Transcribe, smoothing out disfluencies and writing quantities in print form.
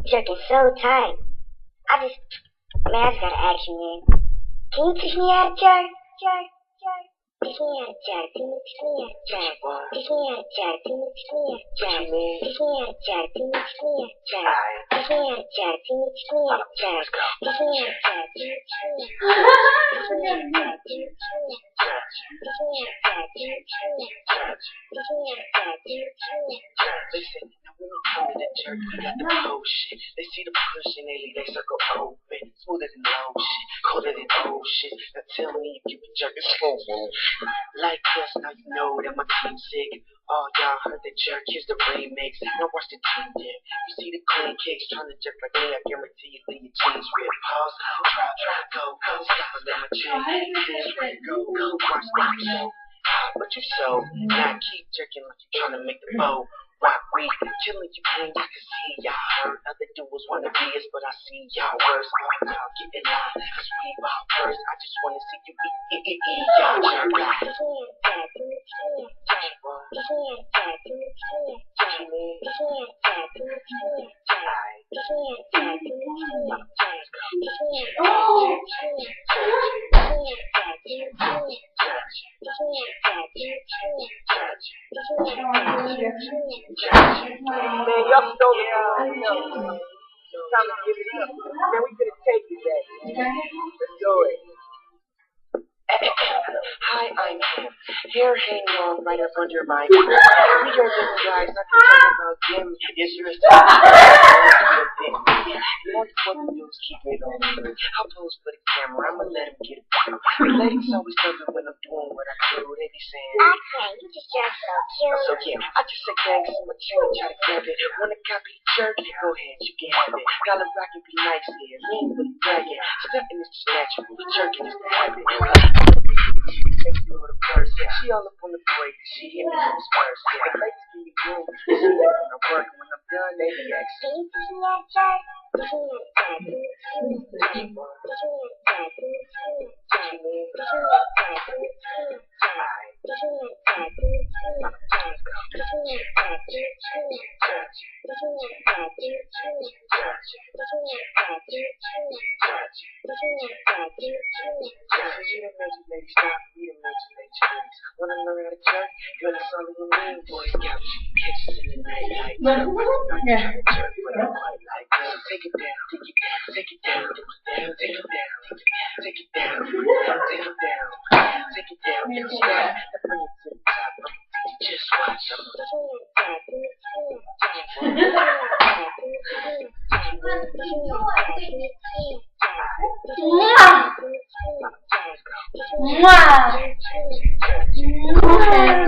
Jerking so tight. I just gotta ask you, man. Can you teach me how to jerk? Teach me how to jerk. Teach me how to jerk. Teach me how to jerk. Teach me how to jerk. Teach me how to jerk. Teach me how to jerk. Teach me how to jerk. Teach me how to jerk. Teach me how to jerk. Teach me how to jerk. Listen, now when it comes to the jerk, we got the potion. They see the push and they leave their circle open. Smoother than lotion, colder than ocean. Now tell me if you can jerk it slow. Like this, now you know that my team's sick. Oh, y'all heard the jerk, here's the remix. Now watch the team dip. You see the clean kicks trying to jerk like me, I guarantee you leave your jeans rip. Pause, try, go, stop and let my chick. This way, go, watch the show. But you so, now keep jerking like you're trying to make the bow. Rock weed, killing you pain, I can see y'all hurt. Other dudes wanna be us, but I see y'all worse. Y'all getting out, cause we about first. I just wanna see you eat, y'all jerk. Man, y'all stole it. Time to give it up. Man, we could have taken that. Let's do it. Hi, I'm him. Hair hanging on right up under my chin. We are little guys, I can talk about them. Yes, you're a you know what to do is keep it on me. I'll pose for the camera, I'ma let him get it. Ladies always love it when I'm doing what I do. They be saying, Okay, you just jerk so cute. so yeah, I just say thanks so much and try to grab it. Wanna copy jerk? Go ahead, you can have it. Gotta rock and be nice here. Me ain't really bragging. Stepping is just natural. Jerking is the habit. Thank you for the purse. She all up on the break. She hit me with first. The ladies give me room. She let me work. When I'm done, they be asking. When I learn how to jerk, girl, it's all you need. Boys got kicks in the night like that. Yeah. Jerk, but I quite like that. Take it down, take it down, take it down, take it down, take it down, take it down, take it down, take it down, and bring it to the top. Just watch them. Mwah! Mwah!